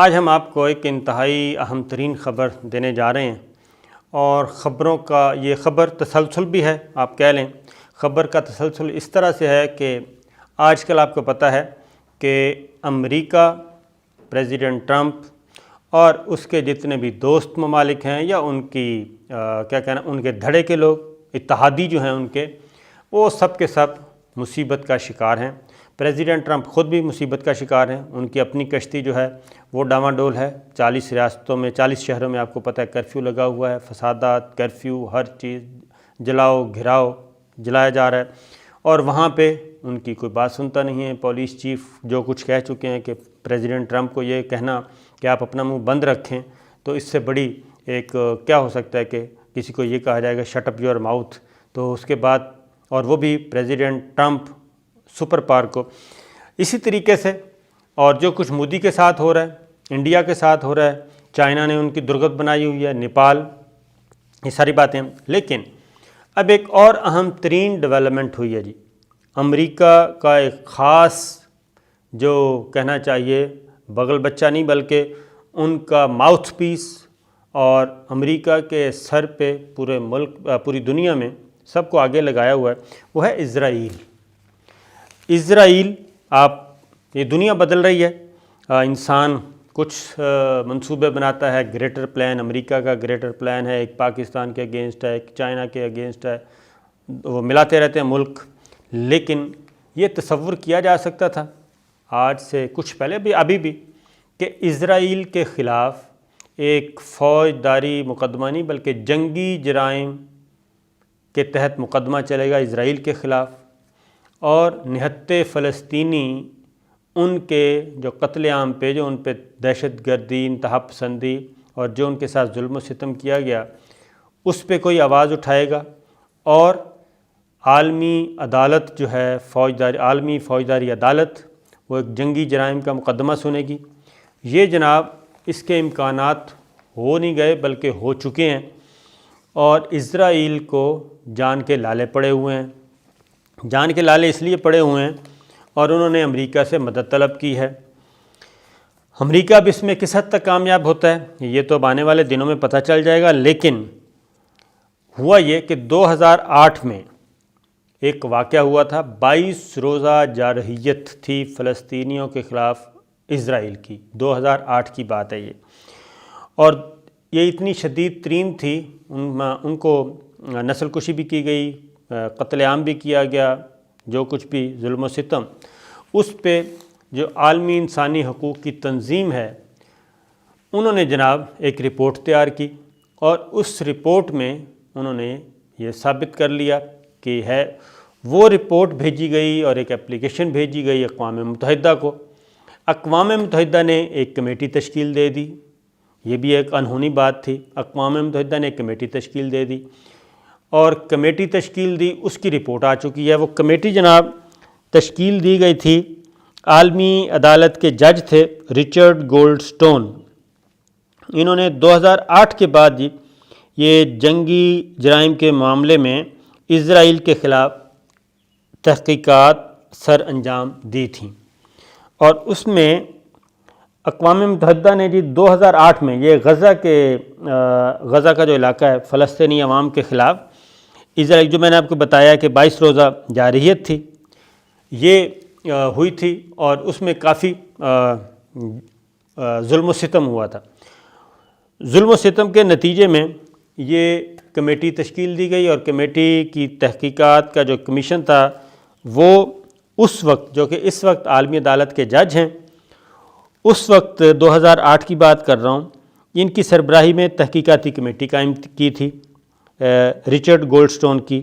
آج ہم آپ کو ایک انتہائی اہم ترین خبر دینے جا رہے ہیں، اور خبروں کا یہ خبر تسلسل بھی ہے، آپ کہہ لیں خبر کا تسلسل اس طرح سے ہے کہ آج کل آپ کو پتہ ہے کہ امریکہ، پریزیڈنٹ ٹرمپ اور اس کے جتنے بھی دوست ممالک ہیں یا ان کی ان کے دھڑے کے لوگ، اتحادی جو ہیں ان کے، وہ سب کے سب مصیبت کا شکار ہیں۔ پریزیڈنٹ ٹرمپ خود بھی مصیبت کا شکار ہیں، ان کی اپنی کشتی جو ہے وہ ڈاواں ڈول ہے۔ 40 ریاستوں میں، 40 شہروں میں آپ کو پتہ ہے کرفیو لگا ہوا ہے، فسادات، کرفیو، ہر چیز جلاؤ گھراؤ جلایا جا رہا ہے، اور وہاں پہ ان کی کوئی بات سنتا نہیں ہے۔ پولیس چیف جو کچھ کہہ چکے ہیں کہ پریزیڈنٹ ٹرمپ کو یہ کہنا کہ آپ اپنا منہ بند رکھیں، تو اس سے بڑی ایک کیا ہو سکتا ہے کہ کسی کو یہ کہا جائے گا شٹ اپ یور ماؤتھ، تو اس کے بعد، اور وہ بھی پریزیڈنٹ ٹرمپ سپر پاور کو۔ اسی طریقے سے اور جو کچھ مودی کے ساتھ ہو رہا ہے، انڈیا کے ساتھ ہو رہا ہے، چائنا نے ان کی درگت بنائی ہوئی ہے، نیپال، یہ ساری باتیں۔ لیکن اب ایک اور اہم ترین ڈیولپمنٹ ہوئی ہے جی، امریکہ کا ایک خاص جو کہنا چاہیے بغل بچہ نہیں بلکہ ان کا ماؤتھ پیس، اور امریکہ کے سر پہ پورے ملک، پوری دنیا میں سب کو آگے لگایا ہوا ہے، وہ ہے اسرائیل۔ اسرائیل، یہ دنیا بدل رہی ہے، انسان کچھ منصوبے بناتا ہے، گریٹر پلان، امریکہ کا گریٹر پلان ہے، ایک پاکستان کے اگینسٹ ہے، ایک چائنا کے اگینسٹ ہے، وہ ملاتے رہتے ہیں ملک۔ لیکن یہ تصور کیا جا سکتا تھا آج سے کچھ پہلے بھی، ابھی بھی، کہ اسرائیل کے خلاف ایک فوجداری مقدمہ نہیں بلکہ جنگی جرائم کے تحت مقدمہ چلے گا اسرائیل کے خلاف، اور نہتے فلسطینی ان کے جو قتل عام پہ، جو ان پہ دہشت گردی، انتہا پسندی اور جو ان کے ساتھ ظلم و ستم کیا گیا، اس پہ کوئی آواز اٹھائے گا، اور عالمی عدالت جو ہے عالمی فوجداری عدالت، وہ ایک جنگی جرائم کا مقدمہ سنے گی۔ یہ جناب اس کے امکانات ہو نہیں گئے بلکہ ہو چکے ہیں، اور اسرائیل کو جان کے لالے پڑے ہوئے ہیں۔ جان کے لالے اس لیے پڑے ہوئے ہیں، اور انہوں نے امریکہ سے مدد طلب کی ہے۔ امریکہ اب اس میں کس حد تک کامیاب ہوتا ہے یہ تو اب آنے والے دنوں میں پتہ چل جائے گا، لیکن ہوا یہ کہ 2008 میں ایک واقعہ ہوا تھا، 22 روزہ جارحیت تھی فلسطینیوں کے خلاف اسرائیل کی، 2008 کی بات ہے یہ، اور یہ اتنی شدید ترین تھی، ان کو نسل کشی بھی کی گئی، قتل عام بھی کیا گیا، جو کچھ بھی ظلم و ستم، اس پہ جو عالمی انسانی حقوق کی تنظیم ہے، انہوں نے جناب ایک رپورٹ تیار کی، اور اس رپورٹ میں انہوں نے یہ ثابت کر لیا کہ ہے، وہ رپورٹ بھیجی گئی اور ایک اپلیکیشن بھیجی گئی اقوام متحدہ کو۔ اقوام متحدہ نے ایک کمیٹی تشکیل دے دی، یہ بھی ایک انہونی بات تھی، اقوام متحدہ نے ایک کمیٹی تشکیل دے دی، اور کمیٹی تشکیل دی، اس کی رپورٹ آ چکی ہے۔ وہ کمیٹی جناب تشکیل دی گئی تھی، عالمی عدالت کے جج تھے رچرڈ گولڈ سٹون۔ انہوں نے 2008 کے بعد جی یہ جنگی جرائم کے معاملے میں اسرائیل کے خلاف تحقیقات سر انجام دی تھیں، اور اس میں اقوام متحدہ نے جی 2008 میں یہ غزہ کا جو علاقہ ہے فلسطینی عوام کے خلاف اسرائیل، جو میں نے آپ کو بتایا کہ 22 روزہ جارحیت تھی، یہ ہوئی تھی، اور اس میں کافی ظلم و ستم ہوا تھا۔ ظلم و ستم کے نتیجے میں یہ کمیٹی تشکیل دی گئی، اور کمیٹی کی تحقیقات کا جو کمیشن تھا وہ اس وقت، جو کہ اس وقت عالمی عدالت کے جج ہیں، اس وقت 2008 کی بات کر رہا ہوں، ان کی سربراہی میں تحقیقاتی کمیٹی قائم کی تھی رچرڈ گولڈ سٹون کی،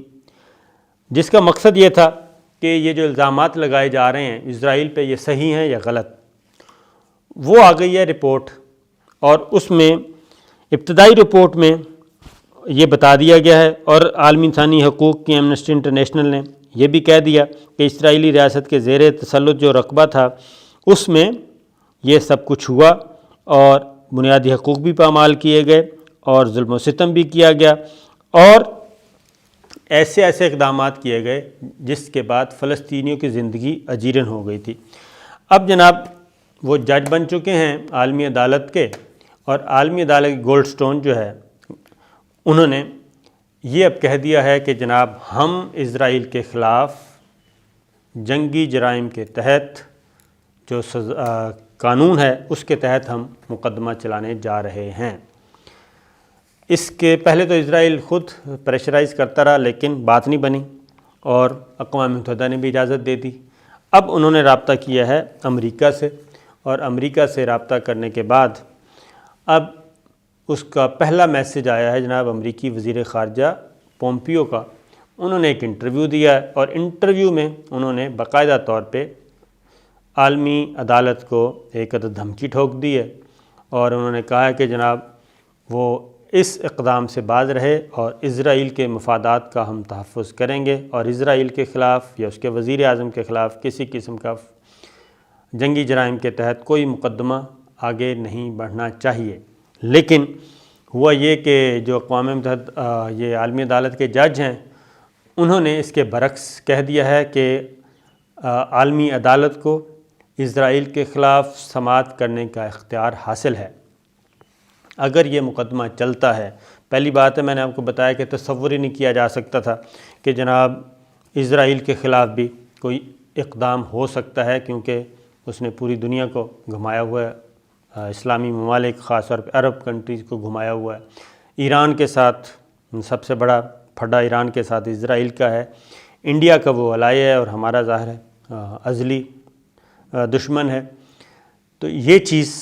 جس کا مقصد یہ تھا کہ یہ جو الزامات لگائے جا رہے ہیں اسرائیل پہ، یہ صحیح ہیں یا غلط۔ وہ آ گئی ہے رپورٹ، اور اس میں ابتدائی رپورٹ میں یہ بتا دیا گیا ہے، اور عالمی انسانی حقوق کی ایمنسٹی انٹرنیشنل نے یہ بھی کہہ دیا کہ اسرائیلی ریاست کے زیر تسلط جو رقبہ تھا اس میں یہ سب کچھ ہوا، اور بنیادی حقوق بھی پامال کیے گئے، اور ظلم و ستم بھی کیا گیا، اور ایسے اقدامات کیے گئے جس کے بعد فلسطینیوں کی زندگی اجیرن ہو گئی تھی۔ اب جناب وہ جج بن چکے ہیں عالمی عدالت کے، اور عالمی عدالت کی گولڈ سٹون جو ہے انہوں نے یہ اب کہہ دیا ہے کہ جناب ہم اسرائیل کے خلاف جنگی جرائم کے تحت جو قانون ہے اس کے تحت ہم مقدمہ چلانے جا رہے ہیں۔ اس کے پہلے تو اسرائیل خود پریشرائز کرتا رہا لیکن بات نہیں بنی، اور اقوام متحدہ نے بھی اجازت دے دی۔ اب انہوں نے رابطہ کیا ہے امریکہ سے، اور امریکہ سے رابطہ کرنے کے بعد اب اس کا پہلا میسج آیا ہے جناب امریکی وزیر خارجہ پومپیو کا۔ انہوں نے ایک انٹرویو دیا ہے، اور انٹرویو میں انہوں نے باقاعدہ طور پہ عالمی عدالت کو ایک عدد دھمکی ٹھوک دی ہے، اور انہوں نے کہا ہے کہ جناب وہ اس اقدام سے باز رہے اور اسرائیل کے مفادات کا ہم تحفظ کریں گے، اور اسرائیل کے خلاف یا اس کے وزیر اعظم کے خلاف کسی قسم کا جنگی جرائم کے تحت کوئی مقدمہ آگے نہیں بڑھنا چاہیے۔ لیکن ہوا یہ کہ جو اقوام متحدہ یہ عالمی عدالت کے جج ہیں انہوں نے اس کے برعکس کہہ دیا ہے کہ عالمی عدالت کو اسرائیل کے خلاف سماعت کرنے کا اختیار حاصل ہے اگر یہ مقدمہ چلتا ہے۔ پہلی بات ہے، میں نے آپ کو بتایا کہ تصور ہی نہیں کیا جا سکتا تھا کہ جناب اسرائیل کے خلاف بھی کوئی اقدام ہو سکتا ہے، کیونکہ اس نے پوری دنیا کو گھمایا ہوا ہے، اسلامی ممالک خاص طور پہ عرب کنٹریز کو گھمایا ہوا ہے۔ ایران کے ساتھ سب سے بڑا پھڈا ایران کے ساتھ اسرائیل کا ہے، انڈیا کا وہ الائی ہے اور ہمارا ظاہر ہے ازلی دشمن ہے۔ تو یہ چیز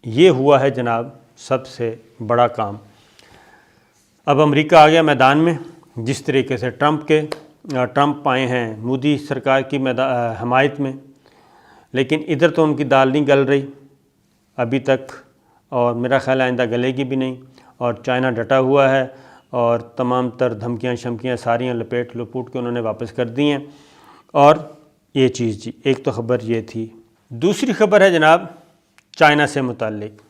یہ ہوا ہے جناب سب سے بڑا کام۔ اب امریکہ آ گیا میدان میں، جس طریقے سے ٹرمپ آئے ہیں مودی سرکار کی حمایت میں، لیکن ادھر تو ان کی دال نہیں گل رہی ابھی تک، اور میرا خیال آئندہ گلے گی بھی نہیں، اور چائنا ڈٹا ہوا ہے اور تمام تر دھمکیاں شمکیاں ساریاں لپیٹ لپوٹ کے انہوں نے واپس کر دی ہیں۔ اور یہ چیز جی ایک تو خبر یہ تھی۔ دوسری خبر ہے جناب چائنا سے متعلق۔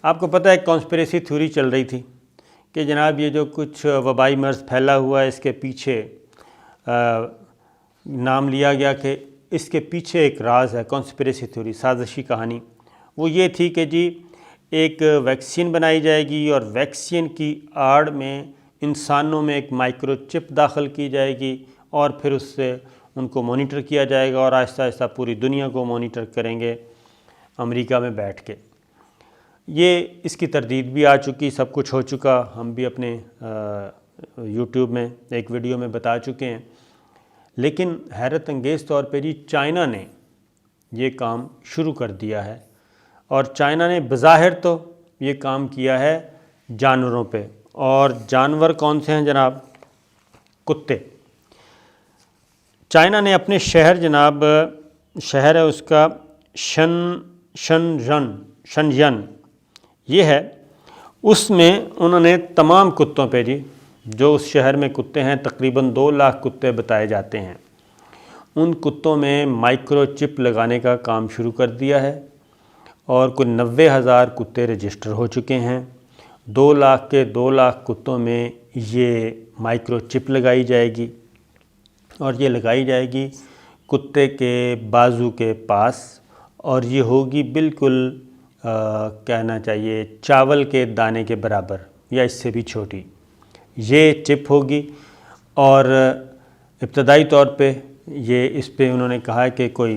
آپ کو پتہ ہے ایک کانسپریسی تھیوری چل رہی تھی کہ جناب یہ جو کچھ وبائی مرض پھیلا ہوا ہے اس کے پیچھے نام لیا گیا کہ اس کے پیچھے ایک راز ہے، کانسپریسی تھیوری، سازشی کہانی۔ وہ یہ تھی کہ جی ایک ویکسین بنائی جائے گی اور ویکسین کی آڑ میں انسانوں میں ایک مائکرو چپ داخل کی جائے گی، اور پھر اس سے ان کو مانیٹر کیا جائے گا، اور آہستہ آہستہ پوری دنیا کو مانیٹر کریں گے امریکہ میں بیٹھ کے۔ یہ اس کی تردید بھی آ چکی، سب کچھ ہو چکا، ہم بھی اپنے یوٹیوب میں ایک ویڈیو میں بتا چکے ہیں۔ لیکن حیرت انگیز طور پہ جی چائنا نے یہ کام شروع کر دیا ہے، اور چائنا نے بظاہر تو یہ کام کیا ہے جانوروں پہ، اور جانور کون سے ہیں جناب؟ کتے۔ چائنا نے اپنے شہر جناب شہر ہے اس کا شنژن یہ ہے، اس میں انہوں نے تمام کتوں پہ جی جو اس شہر میں کتے ہیں تقریباً 2 لاکھ کتے بتائے جاتے ہیں، ان کتوں میں مائکرو چپ لگانے کا کام شروع کر دیا ہے، اور کوئی 90,000 کتے رجسٹر ہو چکے ہیں۔ 2 لاکھ کے 2 لاکھ کتوں میں یہ مائکرو چپ لگائی جائے گی، اور یہ لگائی جائے گی کتے کے بازو کے پاس، اور یہ ہوگی بالکل کہنا چاہیے چاول کے دانے کے برابر یا اس سے بھی چھوٹی یہ چپ ہوگی۔ اور ابتدائی طور پہ یہ اس پہ انہوں نے کہا ہے کہ کوئی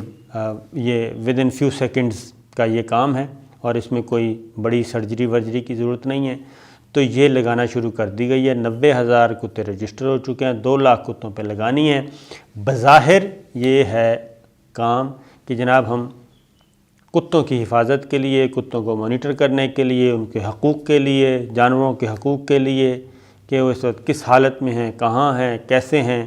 یہ ودن فیو سیکنڈز کا یہ کام ہے، اور اس میں کوئی بڑی سرجری ورجری کی ضرورت نہیں ہے، تو یہ لگانا شروع کر دی گئی ہے۔ 90,000 کتے رجسٹر ہو چکے ہیں، 2 لاکھ کتوں پہ لگانی ہے۔ بظاہر یہ ہے کام کہ جناب ہم کتوں کی حفاظت کے لیے، کتوں کو مانیٹر کرنے کے لیے، ان کے حقوق کے لیے، جانوروں کے حقوق کے لیے کہ وہ اس وقت کس حالت میں ہیں، کہاں ہیں، کیسے ہیں،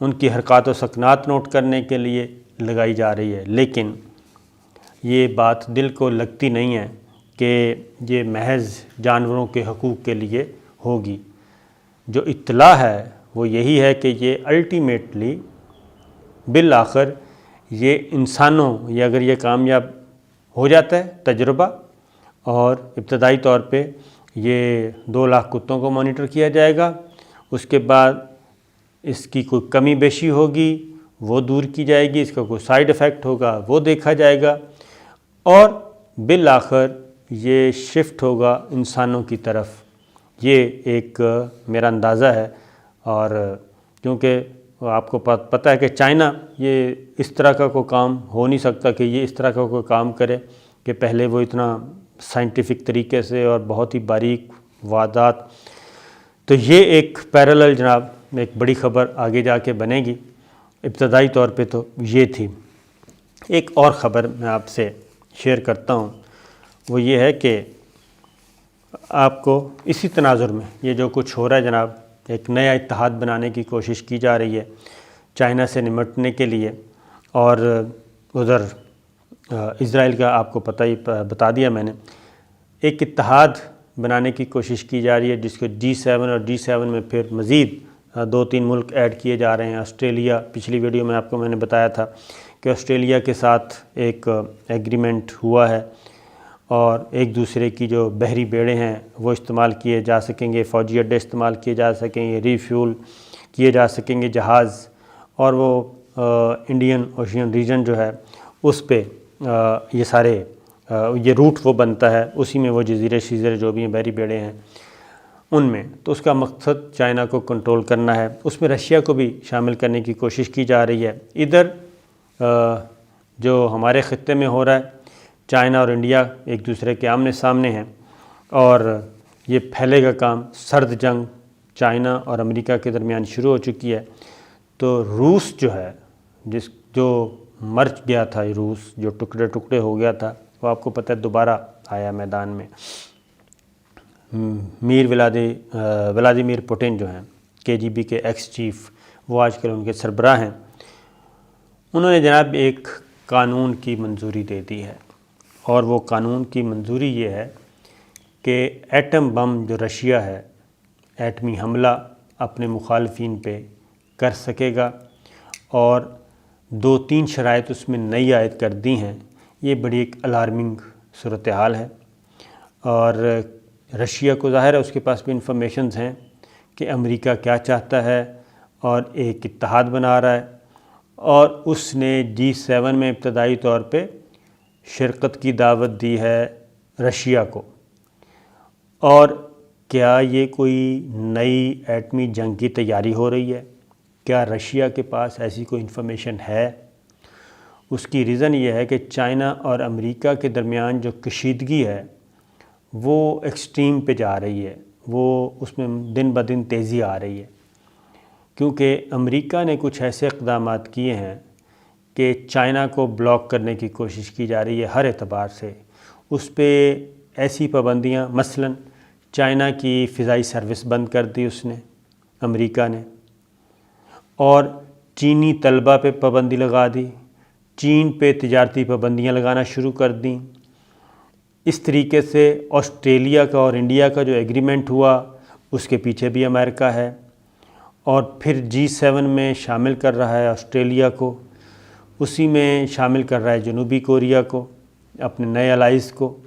ان کی حرکات و سکنات نوٹ کرنے کے لیے لگائی جا رہی ہے۔ لیکن یہ بات دل کو لگتی نہیں ہے کہ یہ محض جانوروں کے حقوق کے لیے ہوگی۔ جو اطلاع ہے وہ یہی ہے کہ یہ الٹیمیٹلی بالآخر یہ انسانوں یہ اگر یہ کامیاب ہو جاتا ہے تجربہ، اور ابتدائی طور پہ یہ 2 لاکھ کتوں کو مانیٹر کیا جائے گا، اس کے بعد اس کی کوئی کمی بیشی ہوگی وہ دور کی جائے گی، اس کا کوئی سائیڈ ایفیکٹ ہوگا وہ دیکھا جائے گا، اور بالآخر یہ شفٹ ہوگا انسانوں کی طرف، یہ ایک میرا اندازہ ہے۔ اور کیونکہ آپ کو پتہ ہے کہ چائنا یہ اس طرح کا کوئی کام ہو نہیں سکتا کہ یہ اس طرح کا کوئی کام کرے کہ پہلے وہ اتنا سائنٹیفک طریقے سے اور بہت ہی باریک وعدات، تو یہ ایک پیرالل جناب ایک بڑی خبر آگے جا کے بنے گی۔ ابتدائی طور پہ تو یہ تھی۔ ایک اور خبر میں آپ سے شیئر کرتا ہوں، وہ یہ ہے کہ آپ کو اسی تناظر میں یہ جو کچھ ہو رہا ہے جناب، ایک نیا اتحاد بنانے کی کوشش کی جا رہی ہے چائنا سے نمٹنے کے لیے، اور ادھر اسرائیل کا آپ کو پتہ ہی بتا دیا میں نے، ایک اتحاد بنانے کی کوشش کی جا رہی ہے جس کو G7، اور G7 میں پھر مزید 2-3 ملک ایڈ کیے جا رہے ہیں۔ آسٹریلیا، پچھلی ویڈیو میں آپ کو میں نے بتایا تھا کہ آسٹریلیا کے ساتھ ایک ایگریمنٹ ہوا ہے، اور ایک دوسرے کی جو بحری بیڑے ہیں وہ استعمال کیے جا سکیں گے، فوجی اڈے استعمال کیے جا سکیں گے، ری فیول کیے جا سکیں گے جہاز، اور وہ انڈین اوشین ریجن جو ہے اس پہ یہ سارے یہ روٹ وہ بنتا ہے، اسی میں وہ جزیرے شیزرے جو بھی ہیں بحری بیڑے ہیں ان میں، تو اس کا مقصد چائنا کو کنٹرول کرنا ہے۔ اس میں رشیا کو بھی شامل کرنے کی کوشش کی جا رہی ہے۔ ادھر جو ہمارے خطے میں ہو رہا ہے، چائنا اور انڈیا ایک دوسرے کے آمنے سامنے ہیں، اور یہ پھیلے گا کام، سرد جنگ چائنا اور امریکہ کے درمیان شروع ہو چکی ہے۔ تو روس جو ہے، جو مر گیا تھا، روس جو ٹکڑے ٹکڑے ہو گیا تھا، وہ آپ کو پتہ ہے دوبارہ آیا میدان میں۔ ولادیمیر پوٹن جو ہیں KGB کے ایکس چیف، وہ آج کل ان کے سربراہ ہیں، انہوں نے جناب ایک قانون کی منظوری دے دی ہے، اور وہ قانون کی منظوری یہ ہے کہ ایٹم بم جو رشیا ہے ایٹمی حملہ اپنے مخالفین پہ کر سکے گا، اور 2-3 شرائط اس میں نئی عائد کر دی ہیں۔ یہ بڑی ایک الارمنگ صورتحال ہے، اور رشیا کو ظاہر ہے اس کے پاس بھی انفارمیشنز ہیں کہ امریکہ کیا چاہتا ہے، اور ایک اتحاد بنا رہا ہے، اور اس نے G7 میں ابتدائی طور پہ شرکت کی دعوت دی ہے رشیا کو۔ اور کیا یہ کوئی نئی ایٹمی جنگ کی تیاری ہو رہی ہے؟ کیا رشیا کے پاس ایسی کوئی انفارمیشن ہے؟ اس کی ریزن یہ ہے کہ چائنا اور امریکہ کے درمیان جو کشیدگی ہے وہ ایکسٹریم پہ جا رہی ہے، وہ اس میں دن بدن تیزی آ رہی ہے، کیونکہ امریکہ نے کچھ ایسے اقدامات کیے ہیں کہ چائنا کو بلاک کرنے کی کوشش کی جا رہی ہے ہر اعتبار سے۔ اس پہ ایسی پابندیاں، مثلاً چائنا کی فضائی سروس بند کر دی اس نے، امریکہ نے، اور چینی طلبہ پہ پابندی لگا دی، چین پہ تجارتی پابندیاں لگانا شروع کر دیں۔ اس طریقے سے آسٹریلیا کا اور انڈیا کا جو ایگریمنٹ ہوا اس کے پیچھے بھی امریکہ ہے، اور پھر G7 میں شامل کر رہا ہے آسٹریلیا کو، اسی میں شامل کر رہا ہے جنوبی کوریا کو، اپنے نئے الائز کو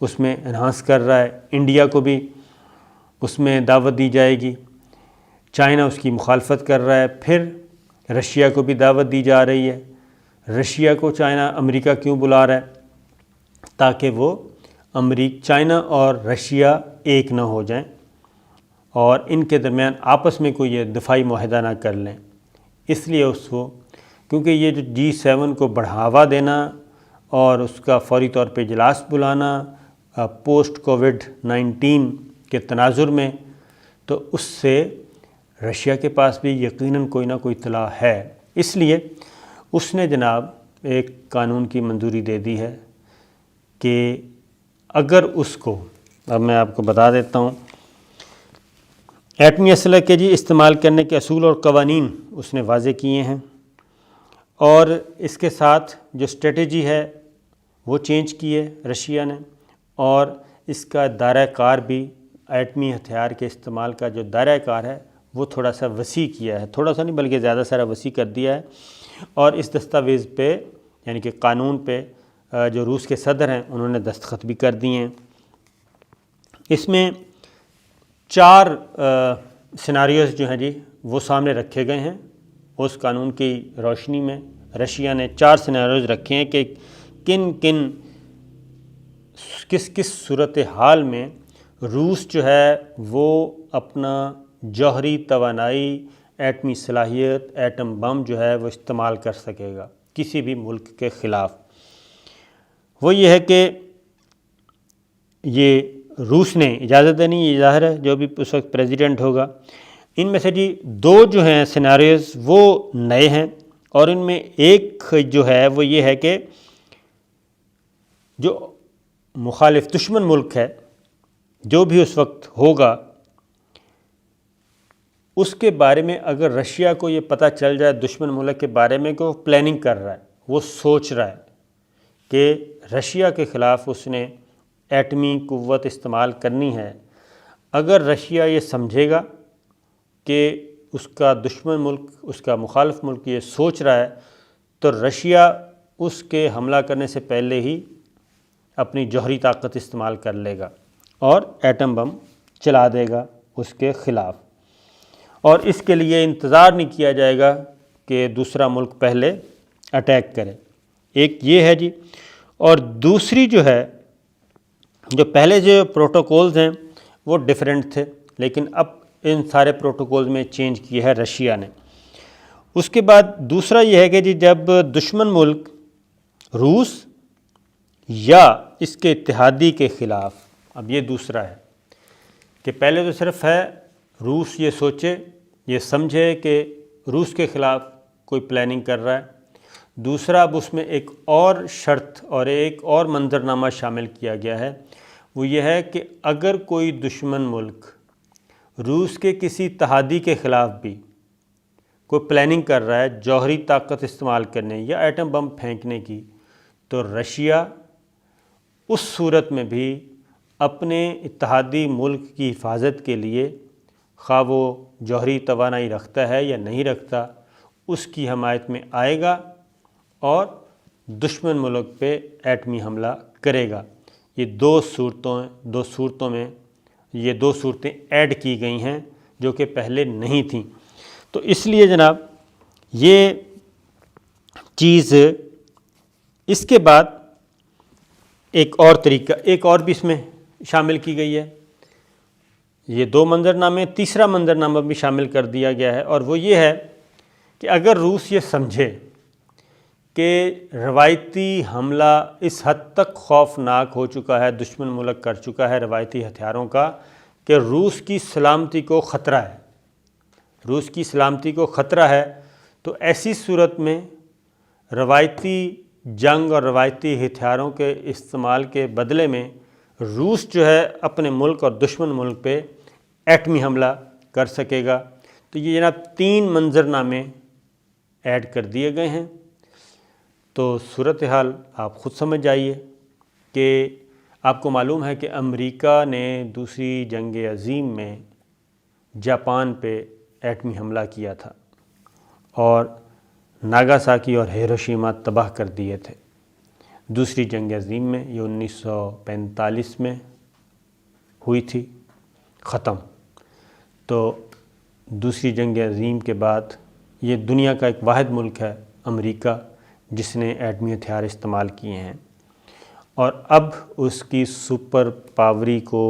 اس میں انہانس کر رہا ہے، انڈیا کو بھی اس میں دعوت دی جائے گی، چائنا اس کی مخالفت کر رہا ہے، پھر رشیا کو بھی دعوت دی جا رہی ہے۔ رشیا کو امریکہ کیوں بلا رہا ہے؟ تاکہ وہ چائنا اور رشیا ایک نہ ہو جائیں، اور ان کے درمیان آپس میں کوئی یہ دفاعی معاہدہ نہ کر لیں۔ اس لیے اس کو، کیونکہ یہ جو G7 کو بڑھاوا دینا اور اس کا فوری طور پہ اجلاس بلانا پوسٹ کووڈ-19 کے تناظر میں، تو اس سے رشیا کے پاس بھی یقیناً کوئی نہ کوئی اطلاع ہے۔ اس لیے اس نے جناب ایک قانون کی منظوری دے دی ہے کہ اگر اس کو، اب میں آپ کو بتا دیتا ہوں، ایٹمی اسلحے کے استعمال کرنے کے اصول اور قوانین اس نے واضح کیے ہیں، اور اس کے ساتھ جو اسٹریٹجی ہے وہ چینج کی ہے رشیا نے، اور اس کا دائرہ کار بھی ایٹمی ہتھیار کے استعمال کا جو دائرہ کار ہے وہ تھوڑا سا وسیع کیا ہے، تھوڑا سا نہیں بلکہ زیادہ سارا وسیع کر دیا ہے، اور اس دستاویز پہ یعنی کہ قانون پہ جو روس کے صدر ہیں انہوں نے دستخط بھی کر دیے ہیں۔ اس میں 4 سیناریوز جو ہیں وہ سامنے رکھے گئے ہیں۔ اس قانون کی روشنی میں رشیا نے 4 سیناریوز رکھے ہیں کہ کن کن کس صورت حال میں روس جو ہے وہ اپنا جوہری توانائی، ایٹمی صلاحیت، ایٹم بم جو ہے وہ استعمال کر سکے گا کسی بھی ملک کے خلاف۔ وہ یہ ہے کہ یہ روس نے اجازت دینی، یہ ظاہر ہے جو بھی اس وقت پریزیڈنٹ ہوگا۔ ان میں سے جی دو جو ہیں سیناریوز وہ نئے ہیں، اور ان میں ایک جو ہے وہ یہ ہے کہ جو مخالف دشمن ملک ہے جو بھی اس وقت ہوگا، اس کے بارے میں اگر رشیا کو یہ پتہ چل جائے دشمن ملک کے بارے میں کہ وہ پلاننگ کر رہا ہے، وہ سوچ رہا ہے کہ رشیا کے خلاف اس نے ایٹمی قوت استعمال کرنی ہے، اگر رشیا یہ سمجھے گا کہ اس کا دشمن ملک، اس کا مخالف ملک یہ سوچ رہا ہے، تو رشیا اس کے حملہ کرنے سے پہلے ہی اپنی جوہری طاقت استعمال کر لے گا اور ایٹم بم چلا دے گا اس کے خلاف، اور اس کے لیے انتظار نہیں کیا جائے گا کہ دوسرا ملک پہلے اٹیک کرے۔ ایک یہ ہے جی، اور دوسری جو ہے، جو پہلے جو پروٹوکولز ہیں وہ ڈیفرنٹ تھے، لیکن اب ان سارے پروٹوکولز میں چینج کیا ہے رشیا نے۔ اس کے بعد دوسرا یہ ہے کہ جی جب دشمن ملک روس یا اس کے اتحادی کے خلاف، اب یہ دوسرا ہے کہ پہلے تو صرف ہے روس یہ سوچے، یہ سمجھے کہ روس کے خلاف کوئی پلاننگ کر رہا ہے، دوسرا اب اس میں ایک اور شرط اور ایک اور منظرنامہ شامل کیا گیا ہے، وہ یہ ہے کہ اگر کوئی دشمن ملک روس کے کسی اتحادی کے خلاف بھی کوئی پلاننگ کر رہا ہے جوہری طاقت استعمال کرنے یا ایٹم بم پھینکنے کی، تو رشیا اس صورت میں بھی اپنے اتحادی ملک کی حفاظت کے لیے، خواہ وہ جوہری توانائی رکھتا ہے یا نہیں رکھتا، اس کی حمایت میں آئے گا اور دشمن ملک پہ ایٹمی حملہ کرے گا۔ یہ دو صورتوں میں یہ دو صورتیں ایڈ کی گئی ہیں جو کہ پہلے نہیں تھیں۔ تو اس لیے جناب یہ چیز، اس کے بعد ایک اور طریقہ، ایک اور بھی اس میں شامل کی گئی ہے، یہ دو منظرنامے، تیسرا منظرنامہ بھی شامل کر دیا گیا ہے، اور وہ یہ ہے کہ اگر روس یہ سمجھے کہ روایتی حملہ اس حد تک خوفناک ہو چکا ہے، دشمن ملک کر چکا ہے روایتی ہتھیاروں کا، کہ روس کی سلامتی کو خطرہ ہے، روس کی سلامتی کو خطرہ ہے، تو ایسی صورت میں روایتی جنگ اور روایتی ہتھیاروں کے استعمال کے بدلے میں روس جو ہے اپنے ملک اور دشمن ملک پہ ایٹمی حملہ کر سکے گا۔ تو یہ جناب 3 منظرنامے ایڈ کر دیے گئے ہیں۔ تو صورتحال آپ خود سمجھ جائیے کہ آپ کو معلوم ہے کہ امریکہ نے دوسری جنگ عظیم میں جاپان پہ ایٹمی حملہ کیا تھا اور ناگاساکی اور ہیروشیما تباہ کر دیے تھے۔ دوسری جنگ عظیم میں، یہ 1945 میں ہوئی تھی ختم۔ تو دوسری جنگ عظیم کے بعد یہ دنیا کا ایک واحد ملک ہے امریکہ جس نے ایٹمی ہتھیار استعمال کیے ہیں، اور اب اس کی سپر پاوری کو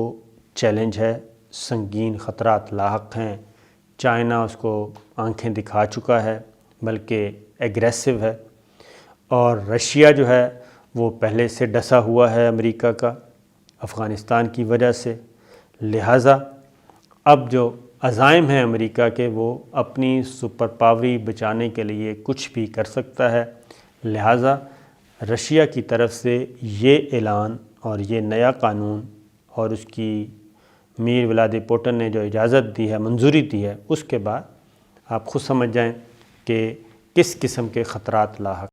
چیلنج ہے، سنگین خطرات لاحق ہیں۔ چائنا اس کو آنکھیں دکھا چکا ہے، بلکہ ایگریسو ہے، اور رشیا جو ہے وہ پہلے سے ڈسا ہوا ہے امریکہ کا افغانستان کی وجہ سے۔ لہٰذا اب جو عزائم ہیں امریکہ کے، وہ اپنی سپر پاوری بچانے کے لیے کچھ بھی کر سکتا ہے۔ لہٰذا رشیا کی طرف سے یہ اعلان اور یہ نیا قانون اور اس کی میر ولادی پوٹن نے جو اجازت دی ہے، منظوری دی ہے، اس کے بعد آپ خود سمجھ جائیں کہ کس قسم کے خطرات لاحق